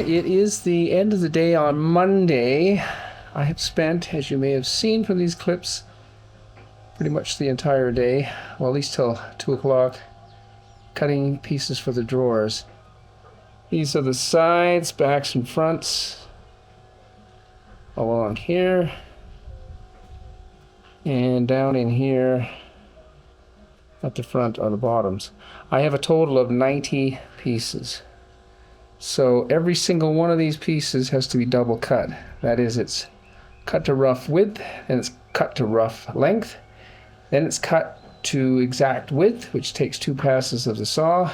It is the end of the day on Monday. I have spent, as you may have seen from these clips, pretty much the entire day, well, at least till 2 o'clock, cutting pieces for the drawers. These are the sides, backs, and fronts along here and down in here at the front on the bottoms. I have a total of 90 pieces. So every single one of these pieces has to be double cut. That is, it's cut to rough width, and it's cut to rough length, then it's cut to exact width, which takes 2 passes of the saw,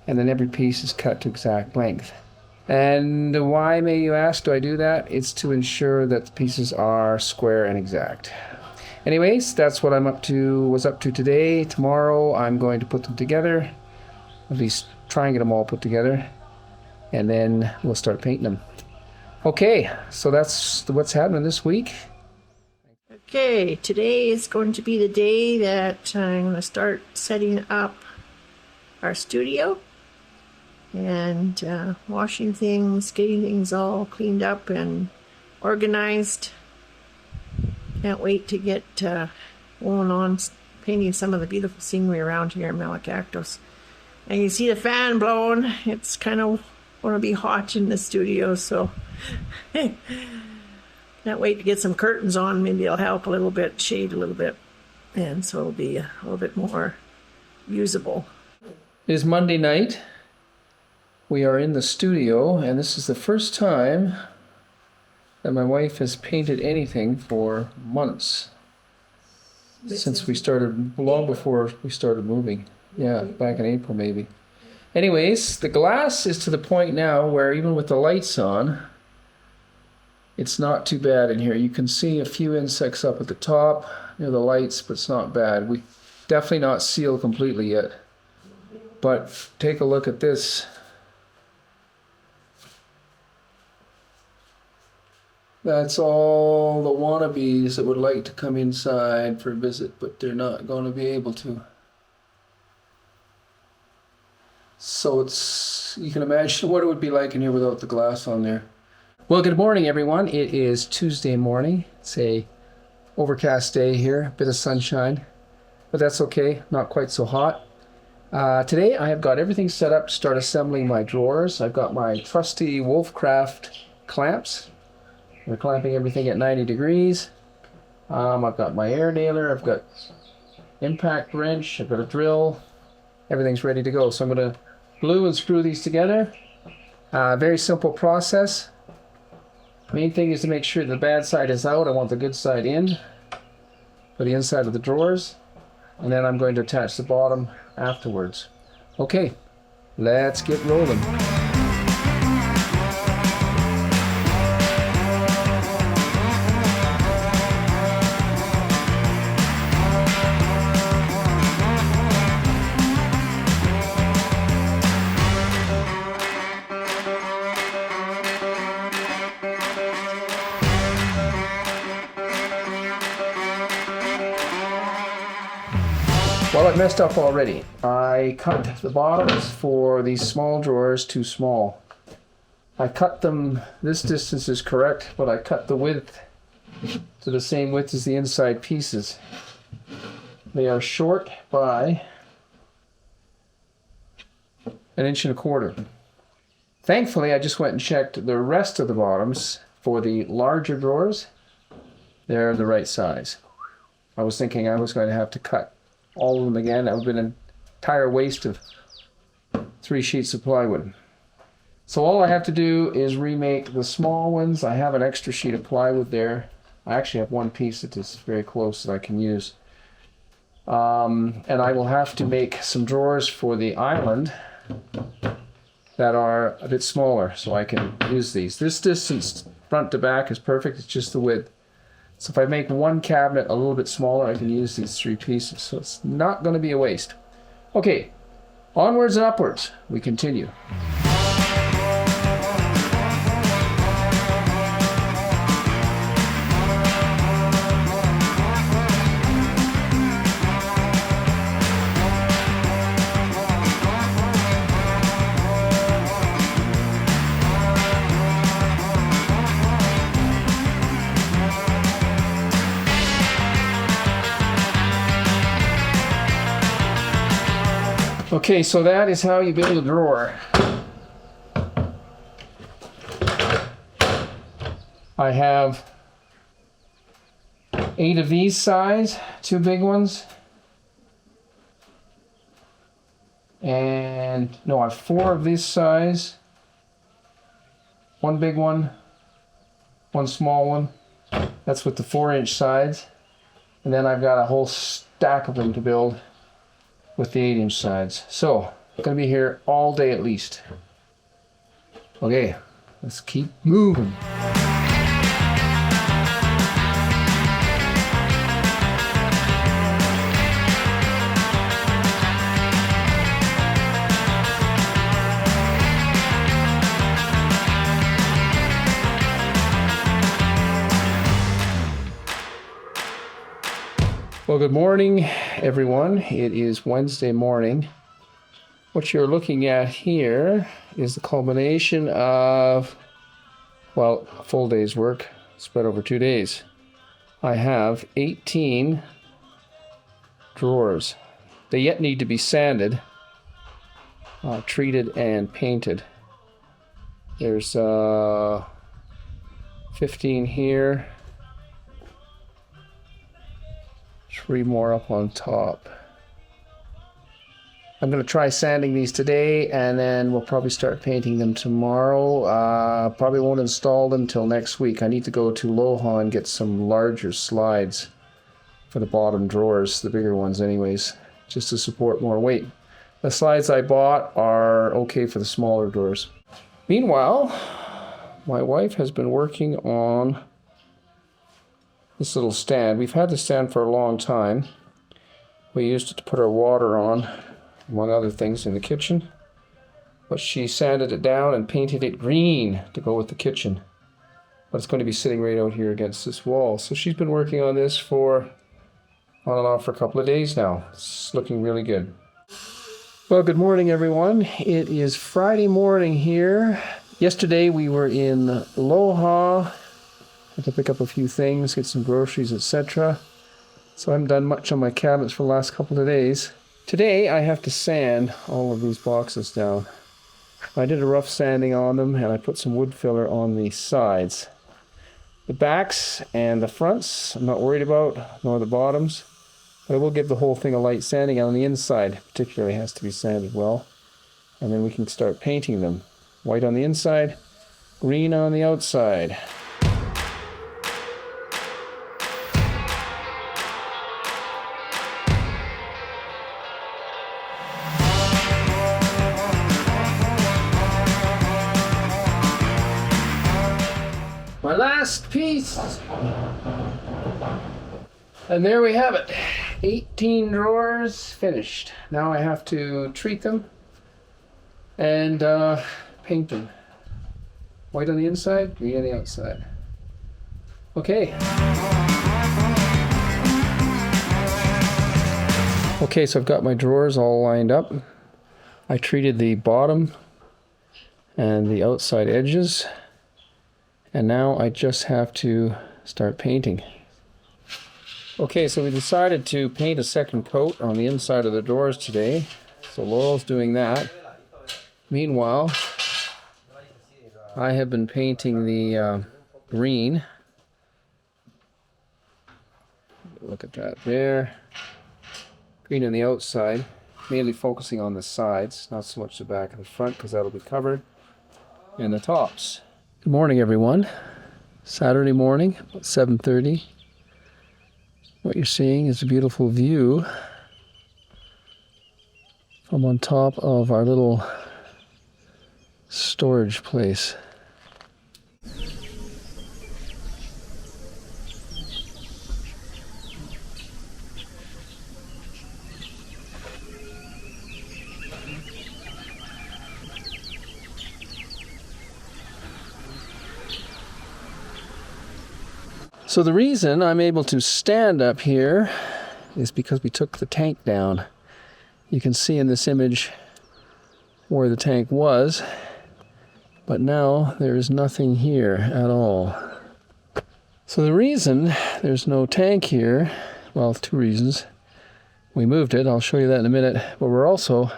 and then every piece is cut to exact length. And why, may you ask, do I do that? It's to ensure that the pieces are square and exact. Anyways, that's what was up to today. Tomorrow I'm going to put them together, at least try and get them all put together, and then we'll start painting them. Okay, so that's what's happening this week. Okay, today is going to be the day that I'm going to start setting up our studio and washing things, getting things all cleaned up and organized. Can't wait to get going on painting some of the beautiful scenery around here in Malacactos. And you see the fan blowing. It's kind of going to be hot in the studio, so can't wait to get some curtains on. Maybe it'll help a little bit, shade a little bit, and so it'll be a little bit more usable. It is Monday night. We are in the studio, and this is the first time that my wife has painted anything for months. Since we started, long before we started moving. Yeah, back in April maybe. Anyways, the glass is to the point now where even with the lights on, it's not too bad in here. You can see a few insects up at the top near the lights, but it's not bad. We definitely not sealed completely yet. But take a look at this. That's all the wannabes that would like to come inside for a visit, but they're not going to be able to. So you can imagine what it would be like in here without the glass on there. Well, good morning, everyone. It is Tuesday morning. It's a overcast day here, a bit of sunshine, but that's okay. Not quite so hot. Today, I have got everything set up to start assembling my drawers. I've got my trusty Wolfcraft clamps. We're clamping everything at 90 degrees. I've got my air nailer. I've got impact wrench. I've got a drill. Everything's ready to go. So I'm going to glue and screw these together. Very simple process. Main thing is to make sure the bad side is out. I want the good side in for the inside of the drawers. And then I'm going to attach the bottom afterwards. Okay, let's get rolling. Well, I messed up already. I cut the bottoms for these small drawers too small. I cut them, this distance is correct, but I cut the width to the same width as the inside pieces. They are short by 1.25 inches. Thankfully, I just went and checked the rest of the bottoms for the larger drawers. They're the right size. I was thinking I was going to have to cut all of them again. That would have been an entire waste of 3 sheets of plywood. So all I have to do is remake the small ones. I have an extra sheet of plywood there. I actually have one piece that is very close that I can use. And I will have to make some drawers for the island that are a bit smaller so I can use these. This distance front to back is perfect. It's just the width. So if I make one cabinet a little bit smaller, I can use these 3 pieces. So it's not going to be a waste. Okay, onwards and upwards. We continue. Okay, so that is how you build a drawer. I have 8 of these size, 2 big ones. And no, I have 4 of this size. 1 big one, 1 small one. That's with the 4-inch sides. And then I've got a whole stack of them to build with the 8-inch sides. So, I'm gonna be here all day at least. Okay, let's keep moving. Well, good morning, everyone. It is Wednesday morning. What you're looking at here is the culmination of, well, a full day's work spread over 2 days. I have 18 drawers. They yet need to be sanded, treated, and painted. There's 15 here. 3 more up on top. I'm going to try sanding these today, and then we'll probably start painting them tomorrow. Probably won't install them till next week. I need to go to Laurel and get some larger slides for the bottom drawers, the bigger ones anyways, just to support more weight. The slides I bought are okay for the smaller drawers. Meanwhile, my wife has been working on this little stand. We've had this stand for a long time. We used it to put our water on, among other things, in the kitchen. But she sanded it down and painted it green to go with the kitchen. But it's going to be sitting right out here against this wall. So she's been working on this for on and off for a couple of days now. It's looking really good. Well, good morning, everyone. It is Friday morning here. Yesterday we were in Laurel. Had to pick up a few things, get some groceries, etc. So I haven't done much on my cabinets for the last couple of days. Today I have to sand all of these boxes down. I did a rough sanding on them, and I put some wood filler on the sides. The backs and the fronts I'm not worried about, nor the bottoms. But I will give the whole thing a light sanding, and on the inside particularly has to be sanded well. And then we can start painting them. White on the inside, green on the outside. My last piece. And there we have it. 18 drawers finished. Now I have to treat them and paint them. White on the inside, green on the outside. Okay. Okay, so I've got my drawers all lined up. I treated the bottom and the outside edges. And now I just have to start painting. Okay, so we decided to paint a second coat on the inside of the drawers today. So Laurel's doing that. Meanwhile, I have been painting the green. Look at that there. Green on the outside, mainly focusing on the sides, not so much the back and the front because that'll be covered. And the tops. Good morning, everyone. Saturday morning, about 7:30. What you're seeing is a beautiful view from on top of our little storage place. So the reason I'm able to stand up here is because we took the tank down. You can see in this image where the tank was, but now there is nothing here at all. So the reason there's no tank here, well, 2 reasons. We moved it, I'll show you that in a minute, but we're also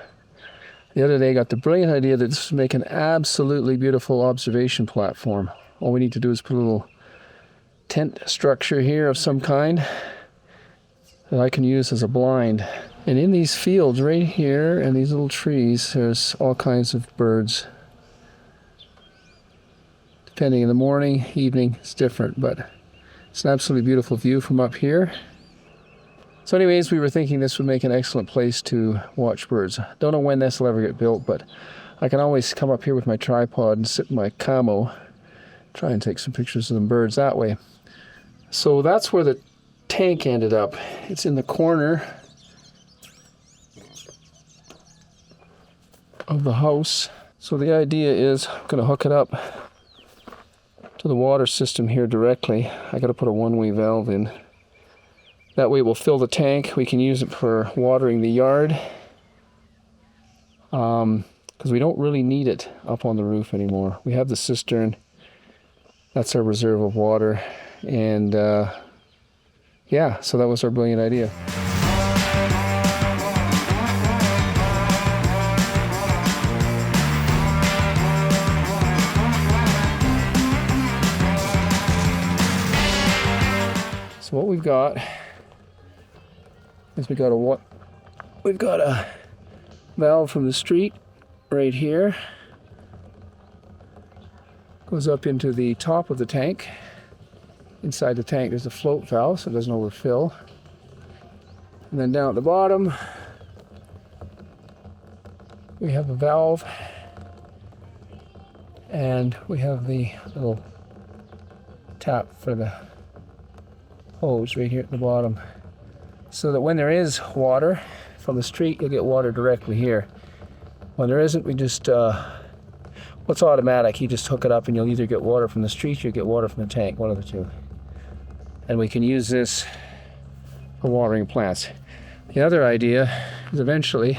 The other day I got the brilliant idea that this would make an absolutely beautiful observation platform. All we need to do is put a little tent structure here of some kind that I can use as a blind. And in these fields right here and these little trees, there's all kinds of birds. Depending in the morning, evening, it's different, but it's an absolutely beautiful view from up here. So anyways, we were thinking this would make an excellent place to watch birds. Don't know when this will ever get built, but I can always come up here with my tripod and sit in my camo, try and take some pictures of the birds that way. So that's where the tank ended up. It's in the corner of the house. So the idea is I'm going to hook it up to the water system here directly. I got to put a one-way valve in. That way we'll fill the tank. We can use it for watering the yard. Because we don't really need it up on the roof anymore. We have the cistern. That's our reserve of water. And yeah, so that was our brilliant idea. So what we've got is we've got a valve from the street right here. Goes up into the top of the tank. Inside the tank there's a float valve so it doesn't overfill. And then down at the bottom we have a valve, and we have the little tap for the hose right here at the bottom, so that when there is water from the street, you'll get water directly here. When there isn't, we just what's automatic, you just hook it up and you'll either get water from the street or you get water from the tank, one of the two. And we can use this for watering plants. The other idea is eventually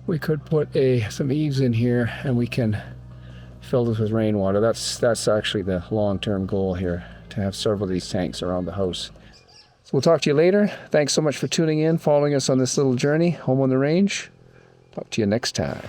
we could put some eaves in here and we can fill this with rainwater. That's actually the long-term goal here, to have several of these tanks around the house. So we'll talk to you later. Thanks so much for tuning in, following us on this little journey home on the range. Talk to you next time.